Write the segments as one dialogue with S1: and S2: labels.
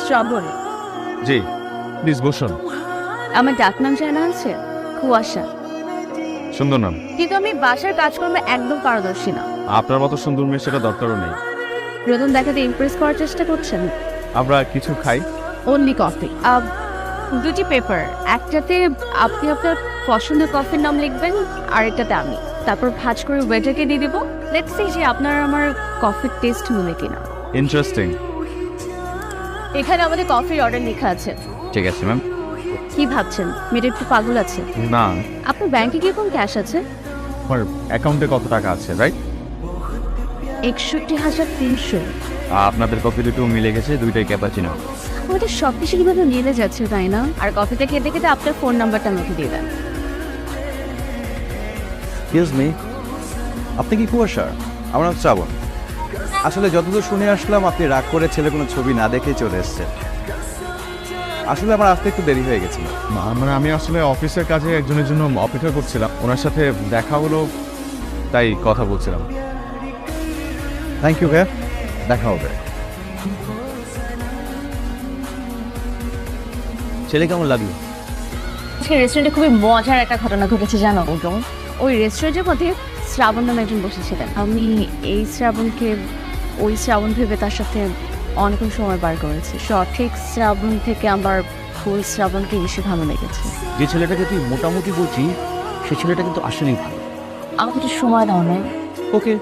S1: শ্রাবণ,
S2: জি please বসুন।
S1: আমার ডাক নাম জানা আছে? কুয়াশা।
S2: সুন্দর নাম,
S1: কিন্তু আমি বাসার কাজকর্মে একদম পারদর্শী না।
S2: আপনার মতো সুন্দর মেয়ে সেটা দরকারও নেই।
S1: প্রথম দেখাতে ইমপ্রেস করার চেষ্টা করছেন?
S2: আমরা কিছু খাই।
S1: Only coffee. দুটি পেপার, একটাতে আপনি আপনার পছন্দের কফির নাম লিখবেন, আর একটাতে আমি। তারপর ভাঁজ করে ওয়েটারকে দিয়ে দেবো। লেটস সি যে আপনার আমার কফির টেস্ট মিলে কিনা।
S2: ইন্টারেস্টিং।
S1: এখানে আমাদের কফির অর্ডার লেখা আছে।
S2: ঠিক আছে ম্যাম।
S1: কি ভাবছেন, মেয়েটা একটু পাগল আছে?
S2: না,
S1: আপনার ব্যাংকে কিরকম ক্যাশ আছে?
S2: আমার অ্যাকাউন্টে কত টাকা আছে রাইট?
S1: 61,300।
S2: আপনাদের কফি দুটো মিলে গেছে, দুইটাই ক্যাপাচিনো।
S1: আমাদের সব কিছু কিভাবে মিলে যাচ্ছে তাই না? আর কফিটা খেতে খেতে আপনার ফোন নাম্বারটা আমাকে দিয়ে দেন।
S3: এক্সকিউজ মি, আপনি কি কুয়াশা? আমার নাম শ্রাবণ। আসলে যতদূর শুনে আসলাম আপনি রাগ করে ছেলে কোনো ছবি না দেখেই চলে এসেছে। আসলে আমার আসতে একটু দেরি হয়ে গেছিল।
S2: মানে আমি আসলে অফিসের কাজে একজনের জন্য অপেক্ষা করছিলাম, ওনার সাথে দেখা হলো তাই কথা বলছিলাম।
S3: থ্যাংক ইউ ভাইয়া, দেখা হবে। ছেলে কেমন লাগলো?
S1: আজকে রেস্টুরেন্টে খুবই মজার একটা ঘটনা ঘটেছে জানো? ওই রেস্টুরেন্টের মধ্যে শ্রাবণ নামে একজন বসেছিলেন। আমি এই শ্রাবণকে ওই শ্রাবণ ভেবে তার সাথে অনেক সময় বার করেছি। সঠিক শ্রাবণ থেকে আমার ওই শ্রাবণকে বেশি ভালো লেগেছে।
S3: যে ছেলেটাকে তুই মোটামুটি বলছি সে ছেলেটা কিন্তু আসলেই ভালো।
S1: আমাকে একটু সময় দাও না।
S3: ওকে।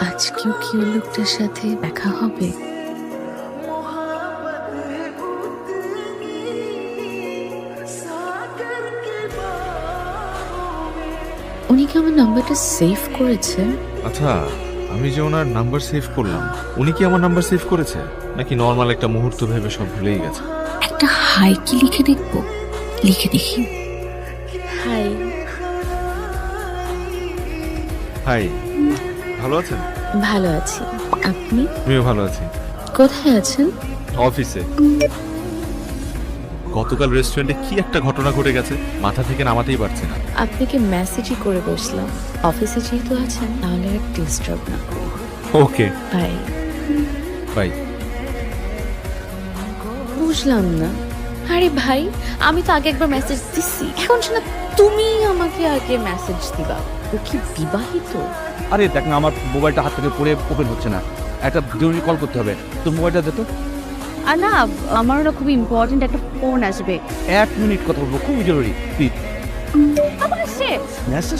S1: আজকেও কি ওই লোকটার সাথে দেখা হবে? উনি কি আমার নাম্বারটা সেভ করেছে?
S4: আচ্ছা, আমি যে ওনার নাম্বার সেভ করলাম, উনি কি আমার নাম্বার সেভ করেছে নাকি নর্মাল একটা মুহূর্ত ভেবে সব ভুলেই গেছে?
S1: একটা হাই কি লিখে দেখবো? লিখে দেখি। হাই।
S4: হাই, ভালো আছেন?
S1: ভালো আছি, আপনি?
S4: আমিও ভালো আছি।
S1: কোথায় আছেন?
S4: অফিসে। গতকাল রেস্টুরেন্টে কি একটা ঘটনা ঘটে গেছে, মাথা থেকে নামাতেই পারছি না।
S1: আপনাকে মেসেজই করে বসলাম, অফিসে যেহেতু আছেন তাহলে আর ডিস্টার্ব না করি।
S4: ওকে,
S1: বাই।
S4: বাই।
S1: বুঝলাম না। আরে ভাই, আমি তো আগে একবার মেসেজ দিছি, এখন শোনা তুমি আমাকে আগে মেসেজ দিবা। ও কি বিবাহিত?
S3: আরে দেখ না, আমার মোবাইলটা হাত থেকে পড়ে ওপেন হচ্ছে না, একটা জরুরি কল করতে হবে। তোর মোবাইলটা দে তো।
S1: আর না, আমারও না খুব ইম্পর্টেন্ট একটা ফোন আসবে।
S3: 1 মিনিট কথা বলবো, খুবই জরুরি। প্লিজ।
S1: আবার সে
S3: মেসেজ